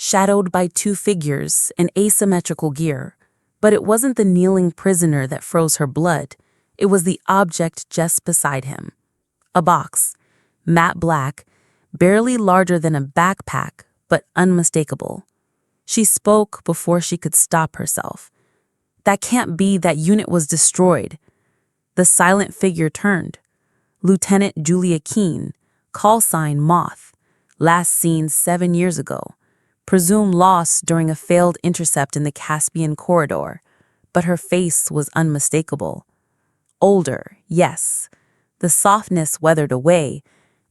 shadowed by two figures in asymmetrical gear. But it wasn't the kneeling prisoner that froze her blood. It was the object just beside him. A box, matte black, barely larger than a backpack, but unmistakable. She spoke before she could stop herself. "That can't be, that unit was destroyed." The silent figure turned. Lieutenant Julia Keene, call sign Moth, last seen 7 years ago. Presumed lost during a failed intercept in the Caspian corridor, but her face was unmistakable. Older, yes. The softness weathered away,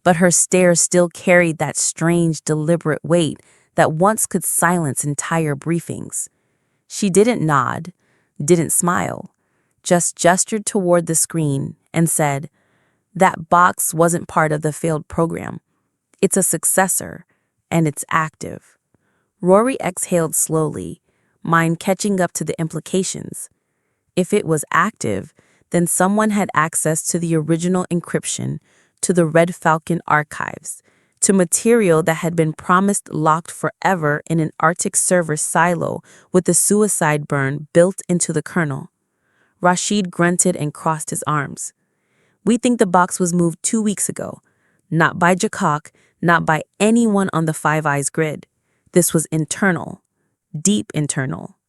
but her stare still carried that strange, deliberate weight that once could silence entire briefings. She didn't nod, didn't smile, just gestured toward the screen and said, "That box wasn't part of the failed program. It's a successor, and it's active." Rory exhaled slowly, mind catching up to the implications. If it was active, then someone had access to the original encryption, to the Red Falcon archives, to material that had been promised locked forever in an Arctic server silo with the suicide burn built into the kernel. Rashid grunted and crossed his arms. "We think the box was moved 2 weeks ago. Not by Jakok, not by anyone on the Five Eyes grid. This was internal, deep internal."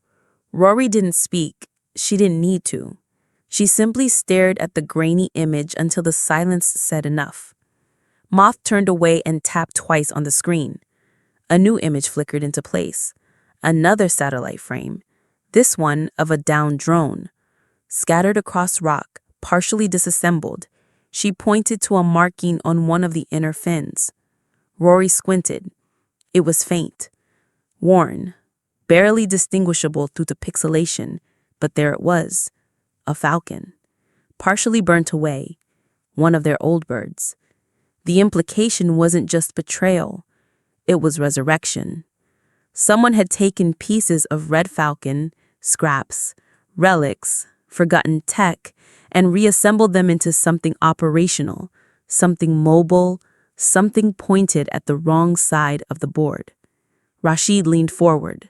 Rory didn't speak. She didn't need to. She simply stared at the grainy image until the silence said enough. Moth turned away and tapped twice on the screen. A new image flickered into place. Another satellite frame, this one of a downed drone. Scattered across rock, partially disassembled, she pointed to a marking on one of the inner fins. Rory squinted. It was faint, worn, barely distinguishable through the pixelation, but there it was, a falcon, partially burnt away, one of their old birds. The implication wasn't just betrayal, it was resurrection. Someone had taken pieces of Red Falcon, scraps, relics, forgotten tech, and reassembled them into something operational, something mobile, something pointed at the wrong side of the board. Rashid leaned forward.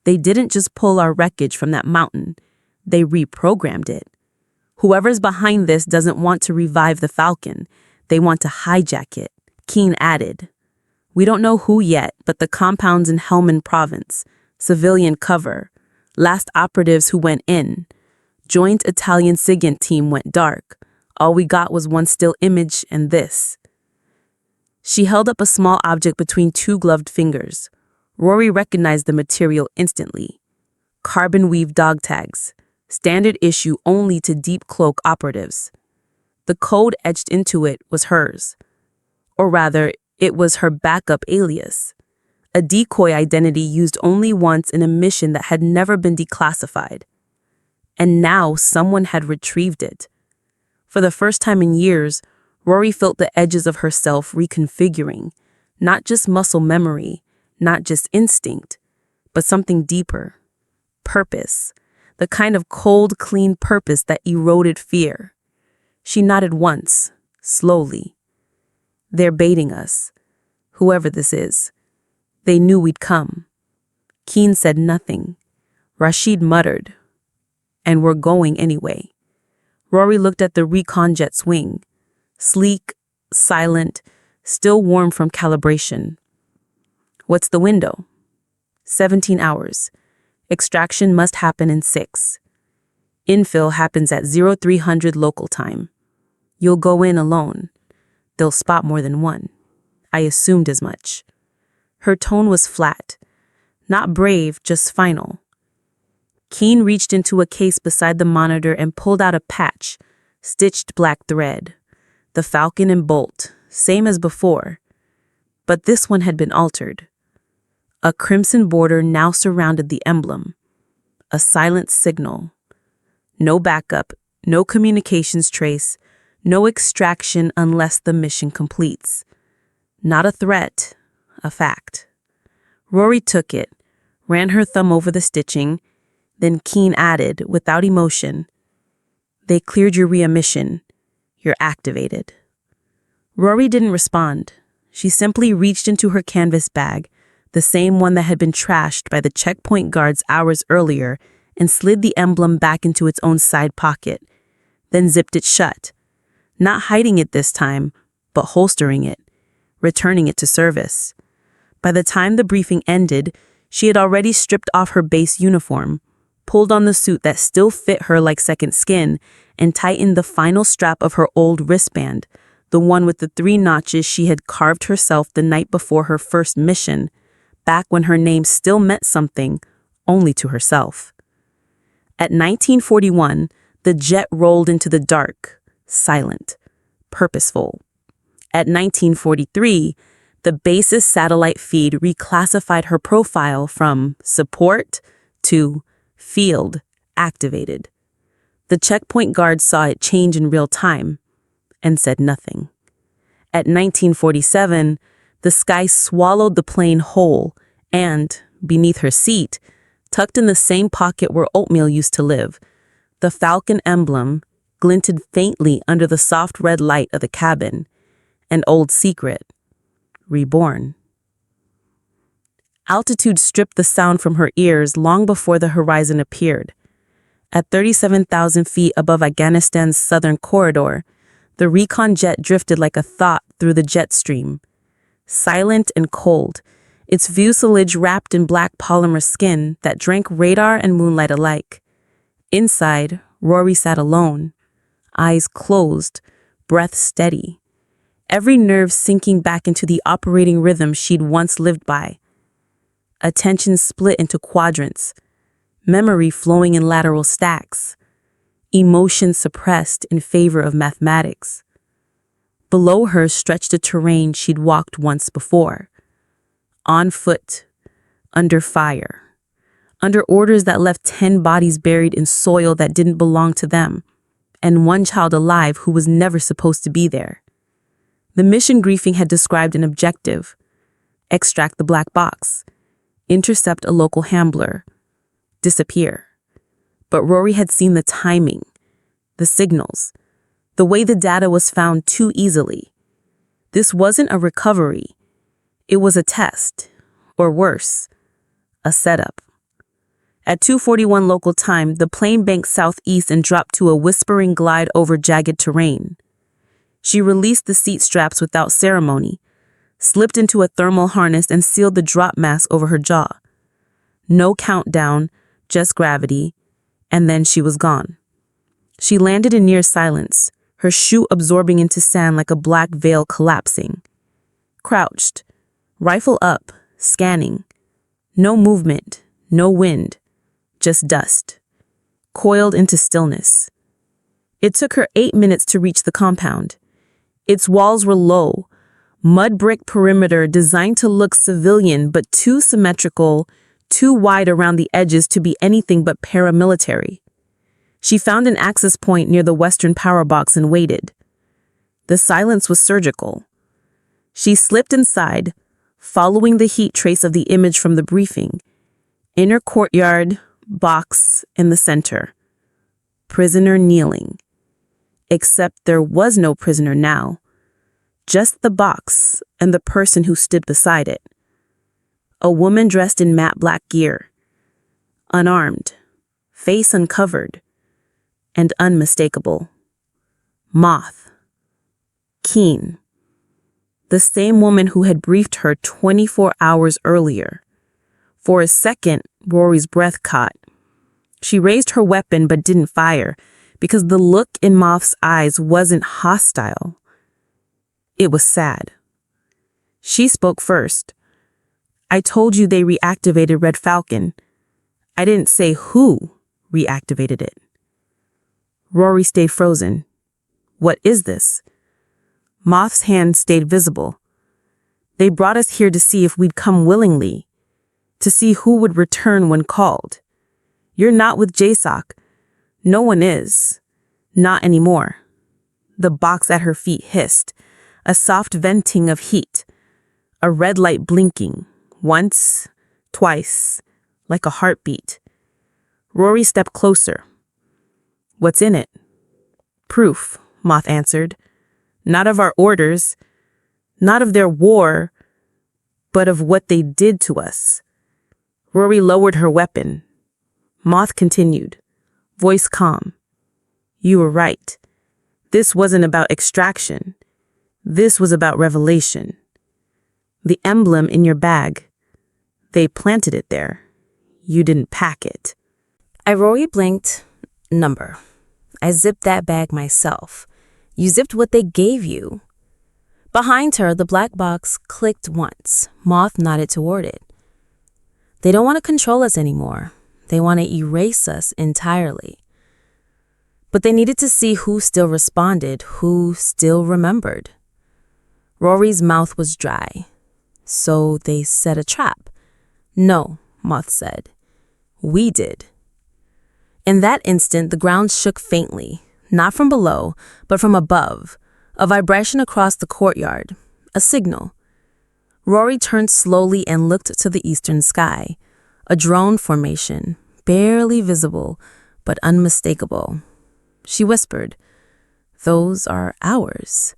"They didn't just pull our wreckage from that mountain, they reprogrammed it. Whoever's behind this doesn't want to revive the Falcon, they want to hijack it," Keene added. "We don't know who yet, but the compound's in Helmand Province, civilian cover, last operatives who went in. Joint Italian SIGINT team went dark. All we got was one still image and this." She held up a small object between two gloved fingers. Rory recognized the material instantly. Carbon-weave dog tags, standard issue only to Deep Cloak operatives. The code etched into it was hers. Or rather, it was her backup alias. A decoy identity used only once in a mission that had never been declassified. And now someone had retrieved it. For the first time in years, Rory felt the edges of herself reconfiguring, not just muscle memory, not just instinct, but something deeper. Purpose, the kind of cold, clean purpose that eroded fear. She nodded once, slowly. "They're baiting us, whoever this is. They knew we'd come." Keene said nothing. Rashid muttered, "And we're going anyway." Rory looked at the recon jet's wing, sleek, silent, still warm from calibration. "What's the window?" 17 hours. Extraction must happen in 6. Infill happens at 0300 local time. You'll go in alone. They'll spot more than one. I assumed as much. Her tone was flat. Not brave, just final. Keene reached into a case beside the monitor and pulled out a patch, stitched black thread. The Falcon and bolt, same as before. But this one had been altered. A crimson border now surrounded the emblem. A silent signal. No backup, no communications trace, no extraction unless the mission completes. Not a threat, a fact. Rory took it, ran her thumb over the stitching, then Keene added, without emotion, "They cleared your readmission. You're activated." Rory didn't respond. She simply reached into her canvas bag, the same one that had been trashed by the checkpoint guards hours earlier, and slid the emblem back into its own side pocket, then zipped it shut, not hiding it this time, but holstering it, returning it to service. By the time the briefing ended, she had already stripped off her base uniform, pulled on the suit that still fit her like second skin, and tightened the final strap of her old wristband, the one with the 3 notches she had carved herself the night before her first mission, back when her name still meant something, only to herself. At 1941, the jet rolled into the dark, silent, purposeful. At 1943, the base's satellite feed reclassified her profile from support to field activated. The checkpoint guard saw it change in real time and said nothing. At 1947, the sky swallowed the plane whole and, beneath her seat, tucked in the same pocket where oatmeal used to live, the Falcon emblem glinted faintly under the soft red light of the cabin, an old secret, reborn. Altitude stripped the sound from her ears long before the horizon appeared. At 37,000 feet above Afghanistan's southern corridor, the recon jet drifted like a thought through the jet stream. Silent and cold, its fuselage wrapped in black polymer skin that drank radar and moonlight alike. Inside, Rory sat alone, eyes closed, breath steady, every nerve sinking back into the operating rhythm she'd once lived by. Attention split into quadrants, memory flowing in lateral stacks, emotion suppressed in favor of mathematics. Below her stretched a terrain she'd walked once before. On foot, under fire, under orders that left 10 bodies buried in soil that didn't belong to them, and 1 child alive who was never supposed to be there. The mission briefing had described an objective: extract the black box, intercept a local handler, disappear. But Rory had seen the timing, the signals, the way the data was found too easily. This wasn't a recovery. It was a test, or worse, a setup. At 2:41 local time, the plane banked southeast and dropped to a whispering glide over jagged terrain. She released the seat straps without ceremony, slipped into a thermal harness and sealed the drop mask over her jaw. No countdown, just gravity, and then she was gone. She landed in near silence, her chute absorbing into sand like a black veil collapsing. Crouched, rifle up, scanning. No movement, no wind, just dust, coiled into stillness. It took her 8 minutes to reach the compound. Its walls were low, mud brick perimeter designed to look civilian but too symmetrical, too wide around the edges to be anything but paramilitary. She found an access point near the western power box and waited. The silence was surgical. She slipped inside, following the heat trace of the image from the briefing. Inner courtyard, box in the center. Prisoner kneeling. Except there was no prisoner now. Just the box and the person who stood beside it. A woman dressed in matte black gear. Unarmed, face uncovered, and unmistakable. Moth. Keen. The same woman who had briefed her 24 hours earlier. For a second, Rory's breath caught. She raised her weapon but didn't fire, because the look in Moth's eyes wasn't hostile. It was sad. She spoke first. "I told you they reactivated Red Falcon. I didn't say who reactivated it." Rory stayed frozen. "What is this?" Moth's hand stayed visible. "They brought us here to see if we'd come willingly, to see who would return when called. You're not with JSOC. No one is. Not anymore." The box at her feet hissed, a soft venting of heat, a red light blinking, once, twice, like a heartbeat. Rory stepped closer. "What's in it?" "Proof," Moth answered. "Not of our orders, not of their war, but of what they did to us. Rory lowered her weapon. Moth continued, voice calm. You were right. This wasn't about extraction. This was about revelation. The emblem in your bag. They planted it there. You didn't pack it. Rory blinked. Number. I zipped that bag myself. You zipped what they gave you. Behind her, the black box clicked once. Moth nodded toward it. They don't want to control us anymore. They want to erase us entirely. But they needed to see who still responded, who still remembered. Rory's mouth was dry. So they set a trap. No, Moth said. We did. In that instant, the ground shook faintly, not from below, but from above, a vibration across the courtyard, a signal. Rory turned slowly and looked to the eastern sky, a drone formation, barely visible, but unmistakable. She whispered, Those are ours.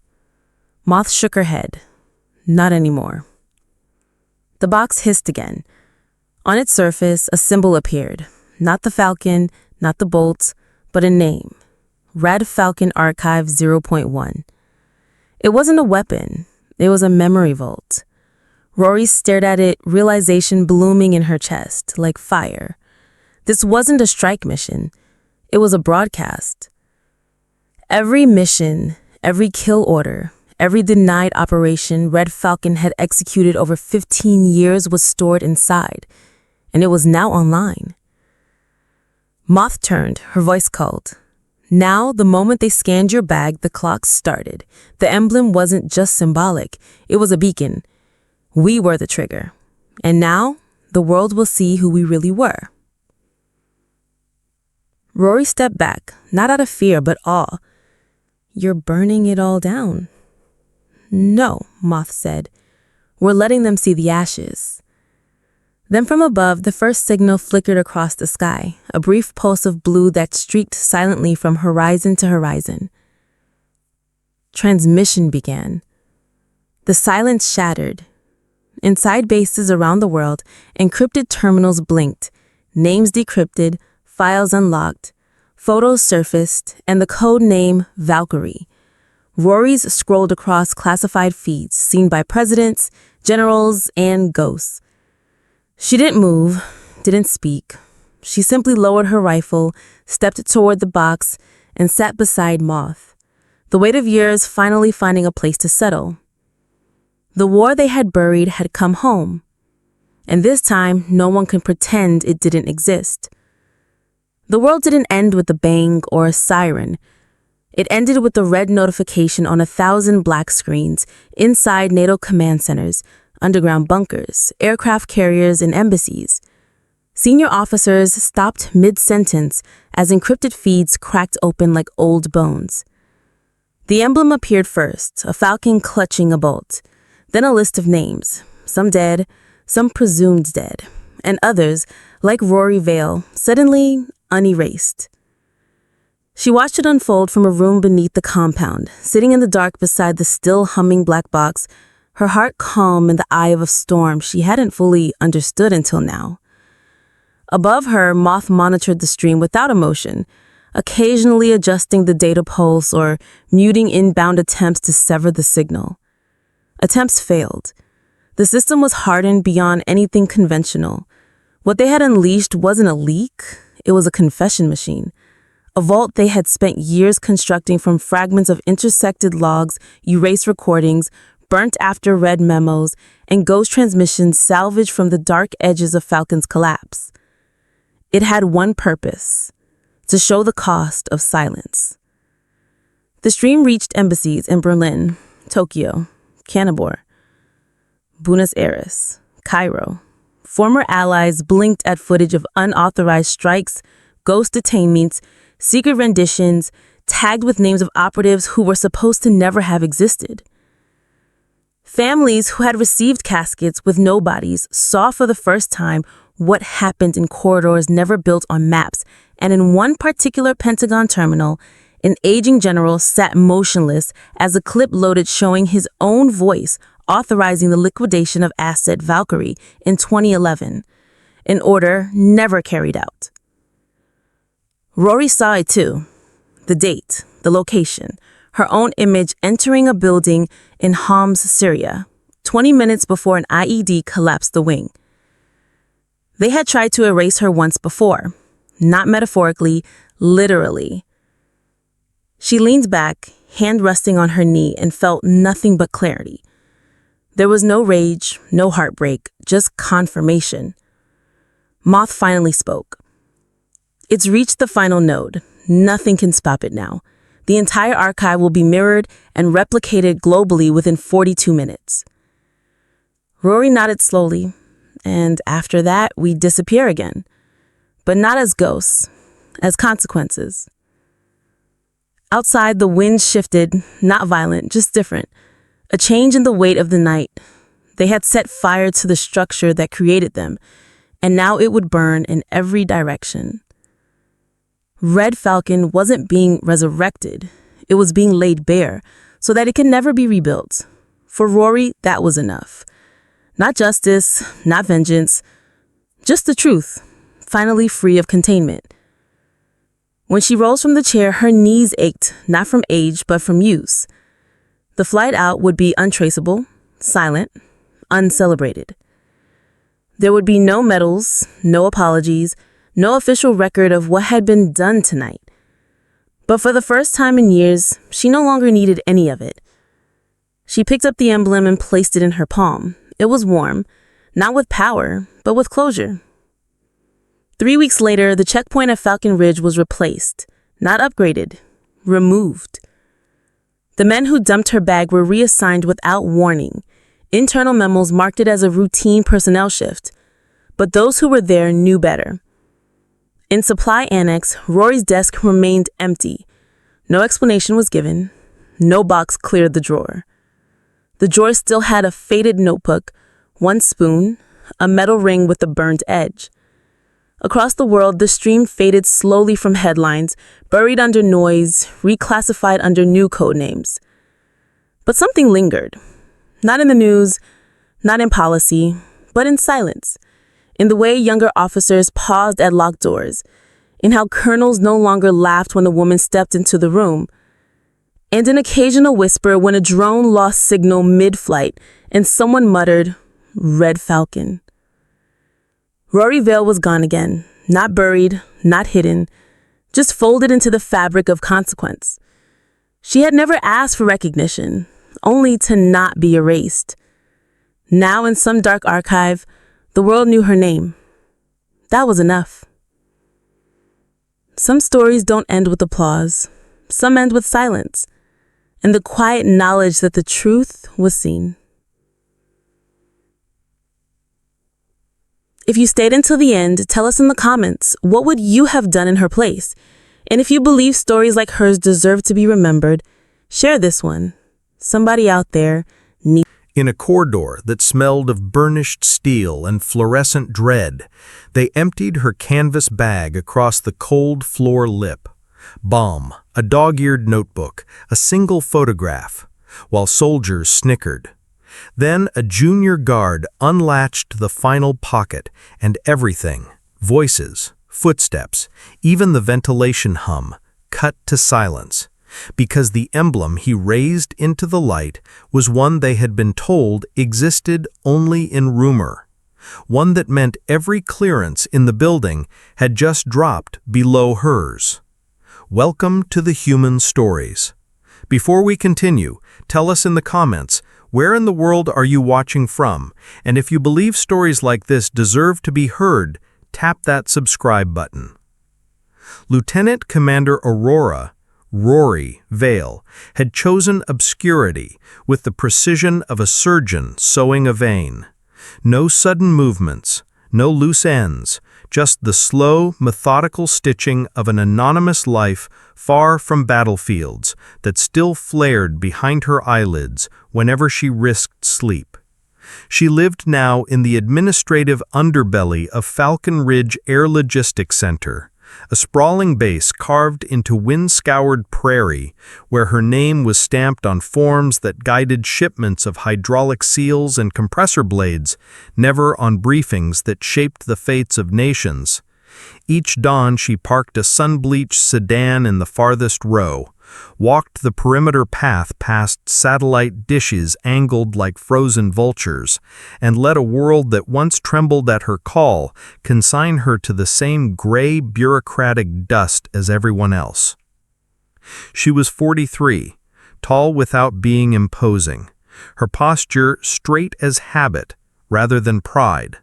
Moth shook her head. Not anymore. The box hissed again. On its surface, a symbol appeared. Not the Falcon, not the bolt, but a name. Red Falcon Archive 0.1. It wasn't a weapon. It was a memory vault. Rory stared at it, realization blooming in her chest, like fire. This wasn't a strike mission. It was a broadcast. Every mission, every kill order, every denied operation Red Falcon had executed over 15 years was stored inside, and it was now online. Moth turned, her voice called. Now, the moment they scanned your bag, the clock started. The emblem wasn't just symbolic, it was a beacon. We were the trigger. And now, the world will see who we really were. Rory stepped back, not out of fear, but awe. You're burning it all down. No, Moth said. We're letting them see the ashes. Then from above, the first signal flickered across the sky, a brief pulse of blue that streaked silently from horizon to horizon. Transmission began. The silence shattered. Inside bases around the world, encrypted terminals blinked, names decrypted, files unlocked, photos surfaced, and the code name Valkyrie. Rory's scrolled across classified feeds seen by presidents, generals, and ghosts. She didn't move, didn't speak. She simply lowered her rifle, stepped toward the box, and sat beside Moth, the weight of years finally finding a place to settle. The war they had buried had come home, and this time no one can pretend it didn't exist. The world didn't end with a bang or a siren. It ended with a red notification on 1,000 black screens inside NATO command centers, underground bunkers, aircraft carriers, and embassies. Senior officers stopped mid-sentence as encrypted feeds cracked open like old bones. The emblem appeared first, a falcon clutching a bolt. Then a list of names, some dead, some presumed dead, and others, like Rory Vale, suddenly unerased. She watched it unfold from a room beneath the compound, sitting in the dark beside the still humming black box, her heart calm in the eye of a storm she hadn't fully understood until now. Above her, Moth monitored the stream without emotion, occasionally adjusting the data pulse or muting inbound attempts to sever the signal. Attempts failed. The system was hardened beyond anything conventional. What they had unleashed wasn't a leak, it was a confession machine. A vault they had spent years constructing from fragments of intersected logs, erased recordings, burnt after read memos, and ghost transmissions salvaged from the dark edges of Falcon's collapse. It had one purpose: to show the cost of silence. The stream reached embassies in Berlin, Tokyo, Canberra, Buenos Aires, Cairo. Former allies blinked at footage of unauthorized strikes, ghost detainments, secret renditions, tagged with names of operatives who were supposed to never have existed. Families who had received caskets with no bodies saw for the first time what happened in corridors never built on maps, and in one particular Pentagon terminal, an aging general sat motionless as a clip loaded showing his own voice authorizing the liquidation of asset Valkyrie in 2011, an order never carried out. Rory saw it too. The date, the location, her own image entering a building in Homs, Syria, 20 minutes before an IED collapsed the wing. They had tried to erase her once before, not metaphorically, literally. She leaned back, hand resting on her knee, and felt nothing but clarity. There was no rage, no heartbreak, just confirmation. Moth finally spoke. It's reached the final node. Nothing can stop it now. The entire archive will be mirrored and replicated globally within 42 minutes. Rory nodded slowly, and after that, we disappear again. But not as ghosts, as consequences. Outside, the wind shifted, not violent, just different. A change in the weight of the night. They had set fire to the structure that created them, and now it would burn in every direction. Red Falcon wasn't being resurrected. It was being laid bare so that it can never be rebuilt. For Rory, that was enough. Not justice, not vengeance, just the truth, finally free of containment. When she rose from the chair, her knees ached, not from age, but from use. The flight out would be untraceable, silent, uncelebrated. There would be no medals, no apologies, no official record of what had been done tonight. But for the first time in years, she no longer needed any of it. She picked up the emblem and placed it in her palm. It was warm, not with power, but with closure. 3 weeks later, the checkpoint at Falcon Ridge was replaced, not upgraded, removed. The men who dumped her bag were reassigned without warning. Internal memos marked it as a routine personnel shift, but those who were there knew better. In Supply Annex, Rory's desk remained empty. No explanation was given. No box cleared the drawer. The drawer still had a faded notebook, one spoon, a metal ring with a burned edge. Across the world, the stream faded slowly from headlines, buried under noise, reclassified under new code names. But something lingered. Not in the news, not in policy, but in silence. In the way younger officers paused at locked doors, in how colonels no longer laughed when a woman stepped into the room, and an occasional whisper when a drone lost signal mid-flight and someone muttered, "Red Falcon." Rory Vale was gone again, not buried, not hidden, just folded into the fabric of consequence. She had never asked for recognition, only to not be erased. Now in some dark archive, the world knew her name. That was enough. Some stories don't end with applause. Some end with silence, and the quiet knowledge that the truth was seen. If you stayed until the end, tell us in the comments, what would you have done in her place? And if you believe stories like hers deserve to be remembered, share this one. Somebody out there needs. In a corridor that smelled of burnished steel and fluorescent dread, they emptied her canvas bag across the cold floor lip. Bomb, a dog-eared notebook, a single photograph, while soldiers snickered. Then a junior guard unlatched the final pocket, and everything, voices, footsteps, even the ventilation hum, cut to silence, because the emblem he raised into the light was one they had been told existed only in rumor, one that meant every clearance in the building had just dropped below hers. Welcome to the Human Stories. Before we continue, tell us in the comments, where in the world are you watching from? And if you believe stories like this deserve to be heard, tap that subscribe button. Lieutenant Commander Aurora Vale had chosen obscurity with the precision of a surgeon sewing a vein. No sudden movements, no loose ends, just the slow, methodical stitching of an anonymous life far from battlefields that still flared behind her eyelids whenever she risked sleep. She lived now in the administrative underbelly of Falcon Ridge Air Logistics Center, a sprawling base carved into wind-scoured prairie, where her name was stamped on forms that guided shipments of hydraulic seals and compressor blades, never on briefings that shaped the fates of nations. Each dawn she parked a sun-bleached sedan in the farthest row, walked the perimeter path past satellite dishes angled like frozen vultures, and let a world that once trembled at her call consign her to the same gray bureaucratic dust as everyone else. She was 43, tall without being imposing, her posture straight as habit rather than pride.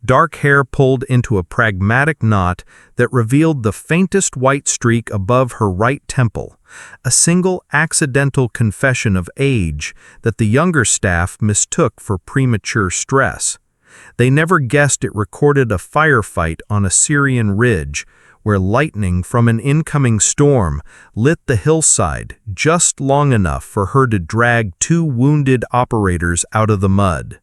Dark hair pulled into a pragmatic knot that revealed the faintest white streak above her right temple, a single accidental confession of age that the younger staff mistook for premature stress. They never guessed it recorded a firefight on a Syrian ridge, where lightning from an incoming storm lit the hillside just long enough for her to drag 2 wounded operators out of the mud.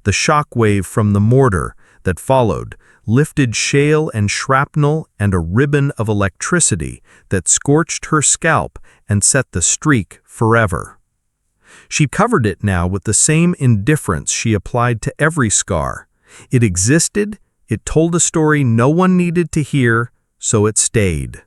The shockwave from the mortar that followed lifted shale and shrapnel and a ribbon of electricity that scorched her scalp and set the streak forever. She covered it now with the same indifference she applied to every scar. It existed, it told a story no one needed to hear, so it stayed.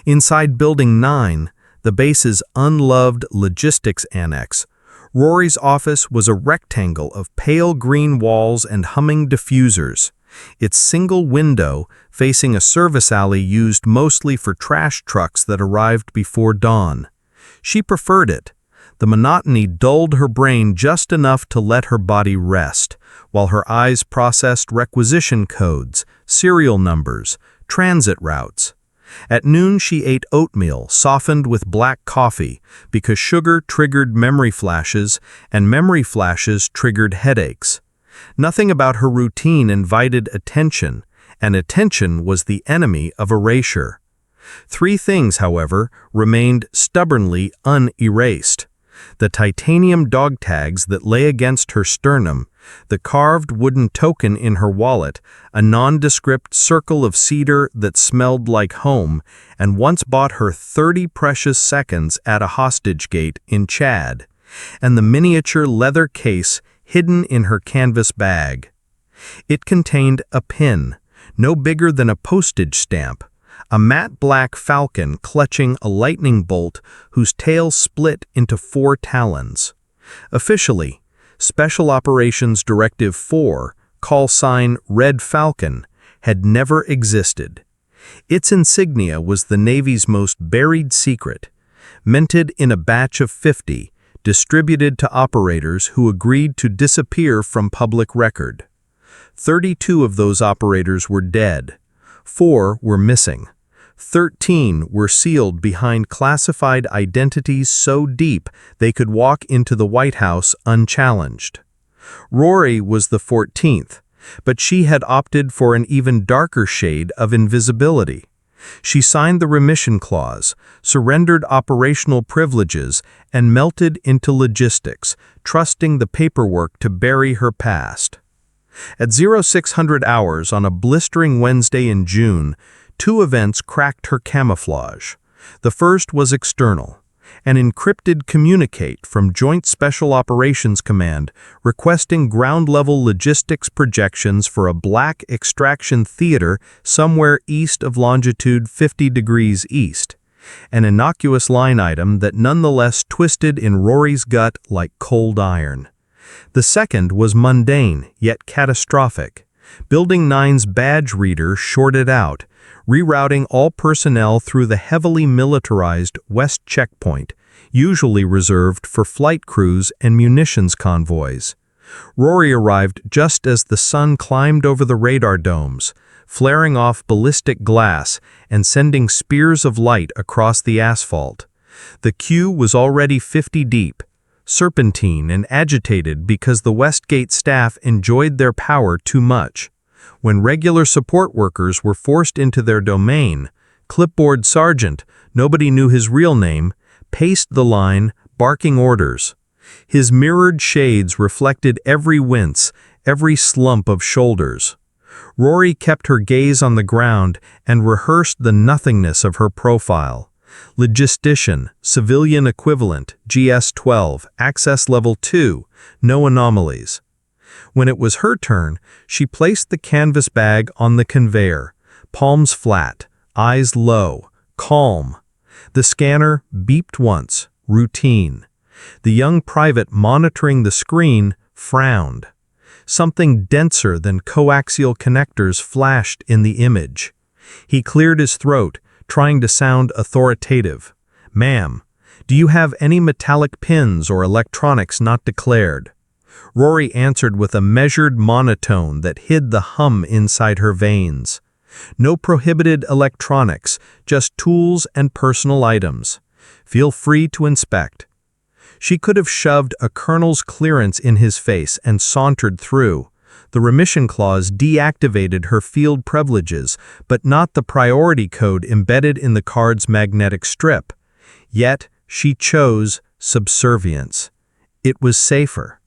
Inside Building 9, the base's unloved logistics annex, Rory's office was a rectangle of pale green walls and humming diffusers, its single window facing a service alley used mostly for trash trucks that arrived before dawn. She preferred it. The monotony dulled her brain just enough to let her body rest, while her eyes processed requisition codes, serial numbers, transit routes. At noon she ate oatmeal softened with black coffee because sugar triggered memory flashes and memory flashes triggered headaches. Nothing about her routine invited attention, and attention was the enemy of erasure. 3 things, however, remained stubbornly unerased. The titanium dog tags that lay against her sternum, the carved wooden token in her wallet, a nondescript circle of cedar that smelled like home and once bought her 30 precious seconds at a hostage gate in Chad, and the miniature leather case hidden in her canvas bag. It contained a pin, no bigger than a postage stamp, a matte black falcon clutching a lightning bolt whose tail split into 4 talons. Officially, Special Operations Directive 4, call sign Red Falcon, had never existed. Its insignia was the Navy's most buried secret, minted in a batch of 50, distributed to operators who agreed to disappear from public record. 32 of those operators were dead. 4 were missing. 13 were sealed behind classified identities so deep they could walk into the White House unchallenged. Rory was the 14th, but she had opted for an even darker shade of invisibility. She signed the remission clause, surrendered operational privileges, and melted into logistics, trusting the paperwork to bury her past. At 0600 hours on a blistering Wednesday in June, 2 events cracked her camouflage. The first was external. An encrypted communicate from Joint Special Operations Command requesting ground-level logistics projections for a black extraction theater somewhere east of longitude 50 degrees east. An innocuous line item that nonetheless twisted in Rory's gut like cold iron. The second was mundane, yet catastrophic. Building 9's badge reader shorted out, rerouting all personnel through the heavily militarized West Checkpoint, usually reserved for flight crews and munitions convoys. Rory arrived just as the sun climbed over the radar domes, flaring off ballistic glass and sending spears of light across the asphalt. The queue was already 50 deep, serpentine and agitated because the Westgate staff enjoyed their power too much. When regular support workers were forced into their domain, Clipboard Sergeant, nobody knew his real name, paced the line, barking orders. His mirrored shades reflected every wince, every slump of shoulders. Rory kept her gaze on the ground and rehearsed the nothingness of her profile. Logistician, civilian equivalent, GS-12, access level 2, no anomalies. When it was her turn, she placed the canvas bag on the conveyor, palms flat, eyes low, calm. The scanner beeped once, routine. The young private monitoring the screen frowned. Something denser than coaxial connectors flashed in the image. He cleared his throat, trying to sound authoritative. "Ma'am, do you have any metallic pins or electronics not declared?" Rory answered with a measured monotone that hid the hum inside her veins. "No prohibited electronics, just tools and personal items. Feel free to inspect." She could have shoved a colonel's clearance in his face and sauntered through. The remission clause deactivated her field privileges, but not the priority code embedded in the card's magnetic strip. Yet, she chose subservience. It was safer.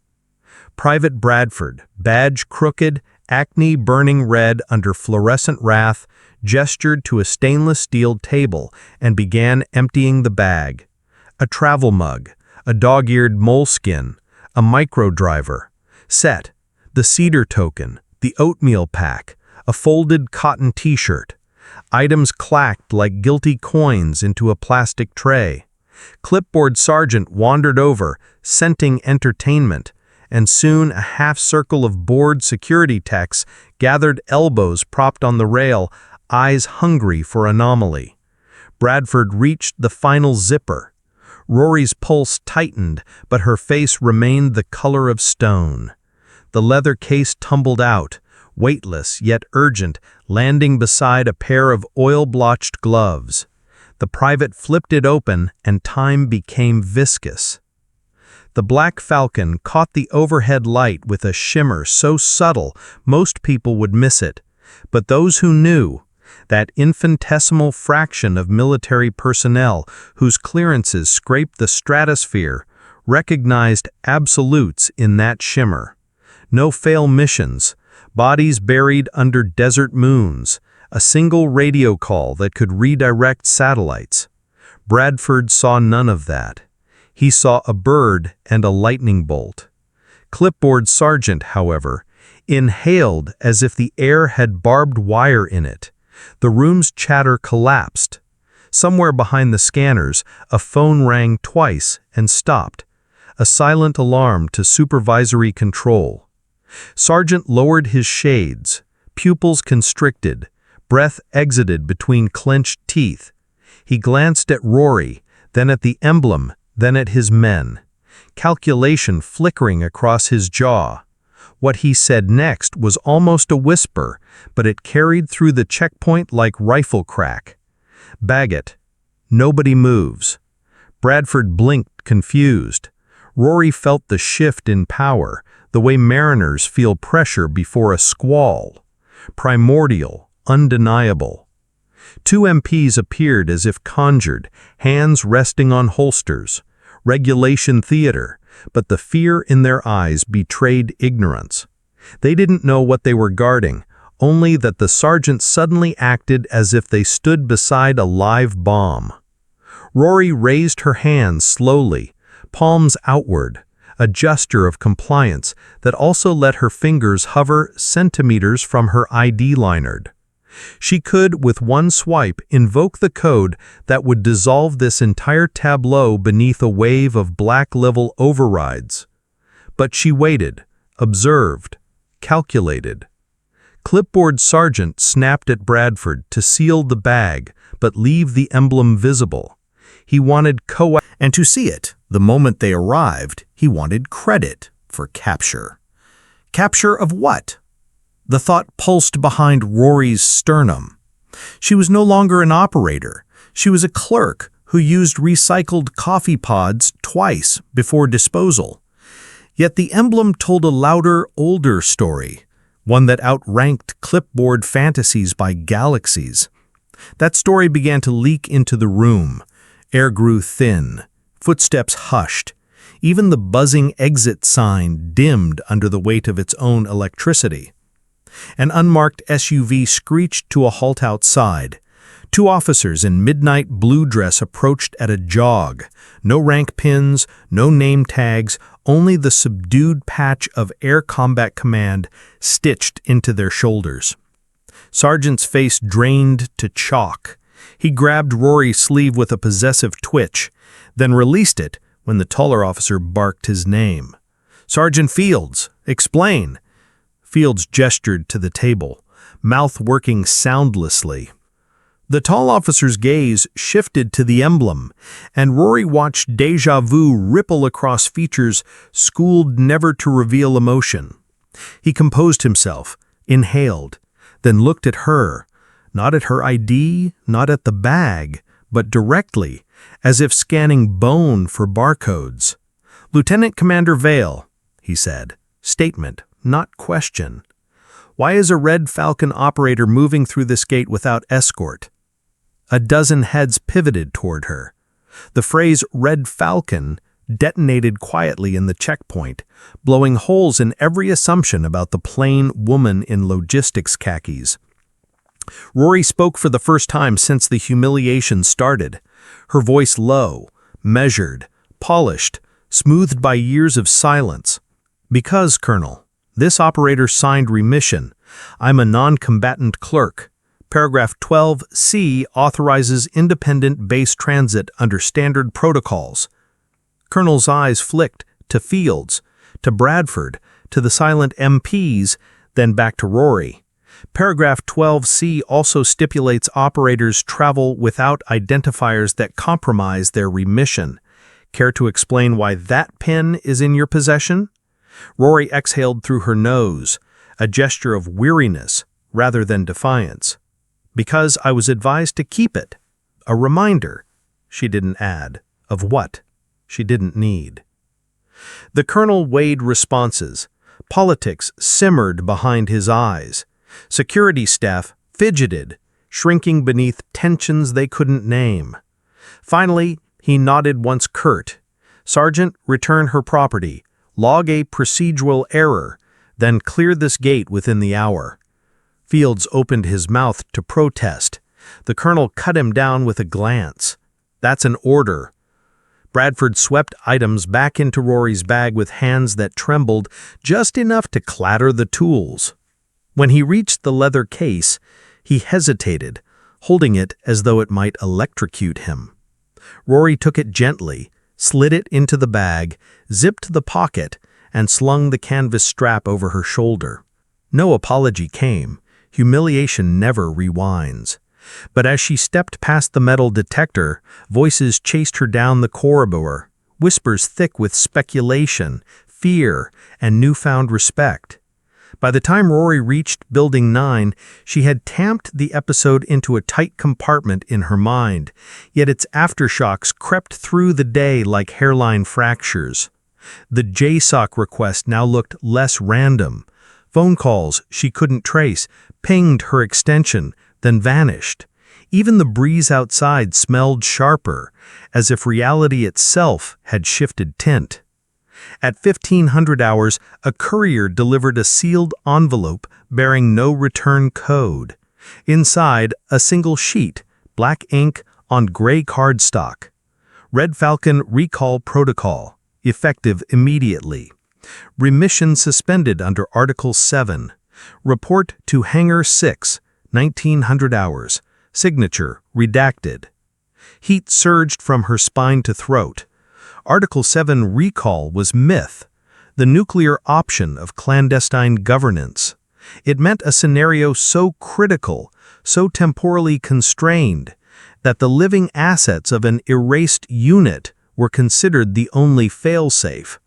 Private Bradford, badge crooked, acne burning red under fluorescent wrath, gestured to a stainless steel table and began emptying the bag. A travel mug, a dog-eared moleskin, a microdriver, set, the cedar token, the oatmeal pack, a folded cotton t-shirt. Items clacked like guilty coins into a plastic tray. Clipboard sergeant wandered over, scenting entertainment, and soon a half-circle of bored security techs gathered, elbows propped on the rail, eyes hungry for anomaly. Bradford reached the final zipper. Rory's pulse tightened, but her face remained the color of stone. The leather case tumbled out, weightless yet urgent, landing beside a pair of oil-blotched gloves. The private flipped it open, and time became viscous. The Black Falcon caught the overhead light with a shimmer so subtle most people would miss it, but those who knew, that infinitesimal fraction of military personnel whose clearances scraped the stratosphere, recognized absolutes in that shimmer. No fail missions, bodies buried under desert moons, a single radio call that could redirect satellites. Bradford saw none of that. He saw a bird and a lightning bolt. Clipboard sergeant, however, inhaled as if the air had barbed wire in it. The room's chatter collapsed. Somewhere behind the scanners, a phone rang twice and stopped. A silent alarm to supervisory control. Sergeant lowered his shades, pupils constricted, breath exited between clenched teeth. He glanced at Rory, then at the emblem, then at his men. Calculation flickering across his jaw. What he said next was almost a whisper, but it carried through the checkpoint like rifle crack. "Baggett, nobody moves." Bradford blinked, confused. Rory felt the shift in power, the way mariners feel pressure before a squall. Primordial, undeniable. Two MPs appeared as if conjured, hands resting on holsters. Regulation theater, but the fear in their eyes betrayed ignorance. They didn't know what they were guarding, only that the sergeant suddenly acted as if they stood beside a live bomb. Rory raised her hands slowly, palms outward, a gesture of compliance that also let her fingers hover centimeters from her ID lanyard. She could, with one swipe, invoke the code that would dissolve this entire tableau beneath a wave of black-level overrides. But she waited, observed, calculated. Clipboard sergeant snapped at Bradford to seal the bag, but leave the emblem visible. He wanted and to see it, the moment they arrived, he wanted credit for capture. Capture of what? The thought pulsed behind Rory's sternum. She was no longer an operator. She was a clerk who used recycled coffee pods twice before disposal. Yet the emblem told a louder, older story, one that outranked clipboard fantasies by galaxies. That story began to leak into the room. Air grew thin. Footsteps hushed. Even the buzzing exit sign dimmed under the weight of its own electricity. An unmarked SUV screeched to a halt outside. Two officers in midnight blue dress approached at a jog. No rank pins, no name tags, only the subdued patch of Air Combat Command stitched into their shoulders. Sergeant's face drained to chalk. He grabbed Rory's sleeve with a possessive twitch, then released it when the taller officer barked his name. "Sergeant Fields, explain." Fields gestured to the table, mouth working soundlessly. The tall officer's gaze shifted to the emblem, and Rory watched déjà vu ripple across features schooled never to reveal emotion. He composed himself, inhaled, then looked at her, not at her ID, not at the bag, but directly, as if scanning bone for barcodes. "Lieutenant Commander Vale," he said. Statement, not question. "Why is a Red Falcon operator moving through this gate without escort?" A dozen heads pivoted toward her. The phrase Red Falcon detonated quietly in the checkpoint, blowing holes in every assumption about the plain woman in logistics khakis. Rory spoke for the first time since the humiliation started, her voice low, measured, polished, smoothed by years of silence. "Because, Colonel, this operator signed remission. I'm a non-combatant clerk. Paragraph 12C authorizes independent base transit under standard protocols." Colonel's eyes flicked to Fields, to Bradford, to the silent MPs, then back to Rory. Paragraph 12C also stipulates operators travel without identifiers that compromise their remission. Care to explain why that pen is in your possession? Rory exhaled through her nose, a gesture of weariness rather than defiance. "Because I was advised to keep it. A reminder," she didn't add, of what she didn't need. The colonel weighed responses. Politics simmered behind his eyes. Security staff fidgeted, shrinking beneath tensions they couldn't name. Finally, he nodded once curt. "Sergeant, return her property. Log a procedural error, then clear this gate within the hour." Fields opened his mouth to protest. The colonel cut him down with a glance. "That's an order." Bradford swept items back into Rory's bag with hands that trembled just enough to clatter the tools. When he reached the leather case, he hesitated, holding it as though it might electrocute him. Rory took it gently, slid it into the bag, zipped the pocket, and slung the canvas strap over her shoulder. No apology came. Humiliation never rewinds. But as she stepped past the metal detector, voices chased her down the corridor, whispers thick with speculation, fear, and newfound respect. By the time Rory reached Building 9, she had tamped the episode into a tight compartment in her mind, yet its aftershocks crept through the day like hairline fractures. The JSOC request now looked less random. Phone calls she couldn't trace pinged her extension, then vanished. Even the breeze outside smelled sharper, as if reality itself had shifted tint. At 1500 hours, a courier delivered a sealed envelope bearing no return code. Inside, a single sheet, black ink on gray cardstock. Red Falcon Recall Protocol, effective immediately. Remission suspended under Article 7. Report to Hangar 6, 1900 hours. Signature redacted. Heat surged from her spine to throat. Article 7 recall was myth, the nuclear option of clandestine governance. It meant a scenario so critical, so temporally constrained, that the living assets of an erased unit were considered the only fail-safe.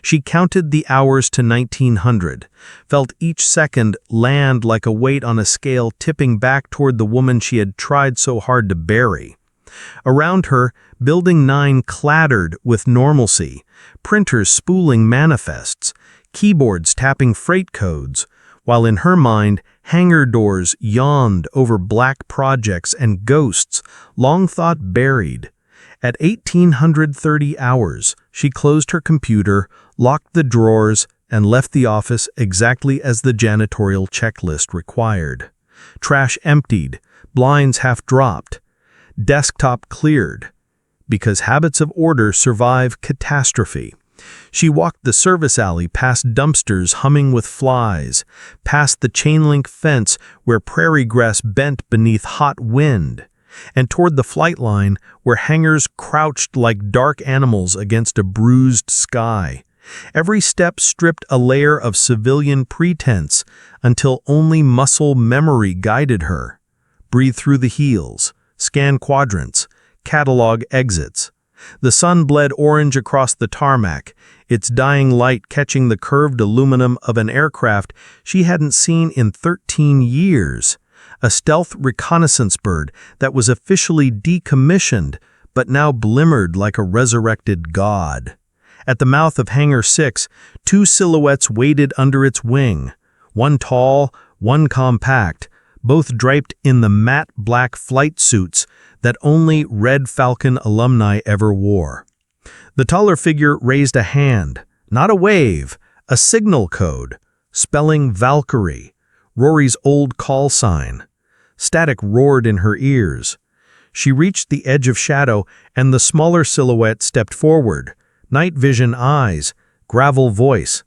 She counted the hours to 1900, felt each second land like a weight on a scale tipping back toward the woman she had tried so hard to bury. Around her, Building 9 clattered with normalcy, printers spooling manifests, keyboards tapping freight codes, while in her mind, hangar doors yawned over black projects and ghosts long thought buried. At 1830 hours, she closed her computer, locked the drawers, and left the office exactly as the janitorial checklist required. Trash emptied, blinds half dropped, desktop cleared. Because habits of order survive catastrophe. She walked the service alley past dumpsters humming with flies, past the chain-link fence where prairie grass bent beneath hot wind, and toward the flight line where hangars crouched like dark animals against a bruised sky. Every step stripped a layer of civilian pretense until only muscle memory guided her. Breathe through the heels, scan quadrants, catalog exits. The sun bled orange across the tarmac, its dying light catching the curved aluminum of an aircraft she hadn't seen in 13 years. A stealth reconnaissance bird that was officially decommissioned, but now glimmered like a resurrected god. At the mouth of Hangar 6, two silhouettes waited under its wing. One tall, one compact, both draped in the matte black flight suits that only Red Falcon alumni ever wore. The taller figure raised a hand, not a wave, a signal code, spelling Valkyrie, Rory's old call sign. Static roared in her ears. She reached the edge of shadow, and the smaller silhouette stepped forward. Night vision eyes, gravel voice.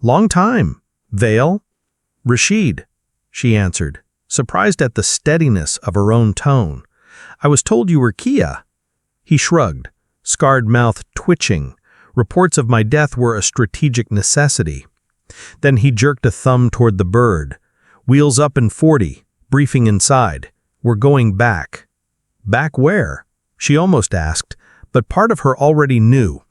"Long time. Vale?" "Rashid," she answered, surprised at the steadiness of her own tone. "I was told you were Kia." He shrugged, scarred mouth twitching. Reports of my death were a strategic necessity. Then he jerked a thumb toward the bird. "Wheels up in 40, briefing inside. We're going back." "Back where?" she almost asked, but part of her already knew.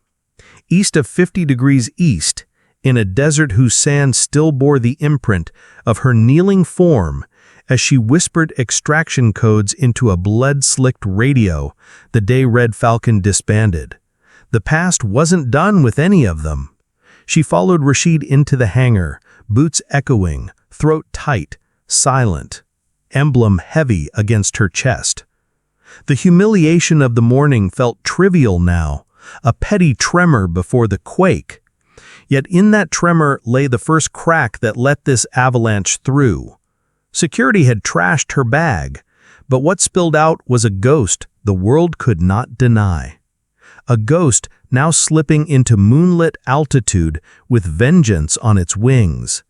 East of 50 degrees east, in a desert whose sand still bore the imprint of her kneeling form, as she whispered extraction codes into a blood-slicked radio the day Red Falcon disbanded. The past wasn't done with any of them. She followed Rashid into the hangar, boots echoing, throat tight, silent, emblem heavy against her chest. The humiliation of the morning felt trivial now, a petty tremor before the quake. Yet in that tremor lay the first crack that let this avalanche through. Security had trashed her bag, but what spilled out was a ghost the world could not deny. A ghost now slipping into moonlit altitude with vengeance on its wings.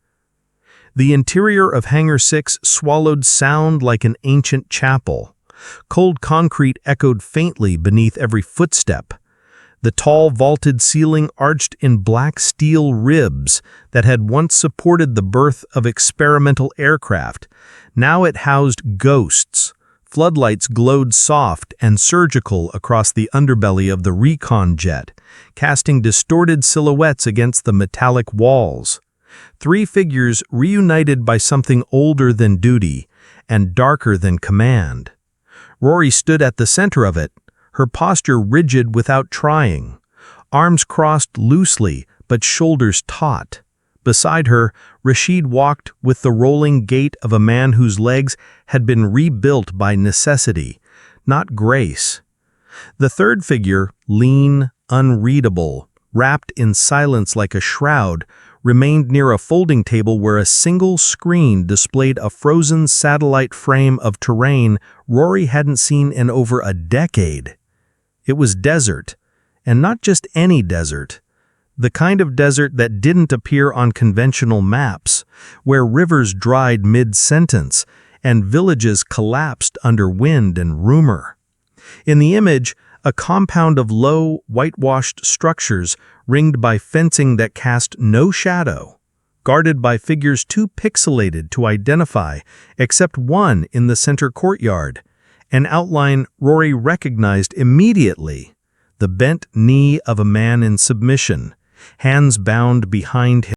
The interior of Hangar 6 swallowed sound like an ancient chapel. Cold concrete echoed faintly beneath every footstep. The tall vaulted ceiling arched in black steel ribs that had once supported the birth of experimental aircraft. Now it housed ghosts. Floodlights glowed soft and surgical across the underbelly of the recon jet, casting distorted silhouettes against the metallic walls. Three figures reunited by something older than duty and darker than command. Rory stood at the center of it, her posture rigid without trying, arms crossed loosely but shoulders taut. Beside her, Rashid walked with the rolling gait of a man whose legs had been rebuilt by necessity, not grace. The third figure, lean, unreadable, wrapped in silence like a shroud, remained near a folding table where a single screen displayed a frozen satellite frame of terrain Rory hadn't seen in over a decade. It was desert, and not just any desert. The kind of desert that didn't appear on conventional maps, where rivers dried mid-sentence and villages collapsed under wind and rumor. In the image, a compound of low, whitewashed structures ringed by fencing that cast no shadow, guarded by figures too pixelated to identify, except one in the center courtyard, an outline Rory recognized immediately, the bent knee of a man in submission, hands bound behind him.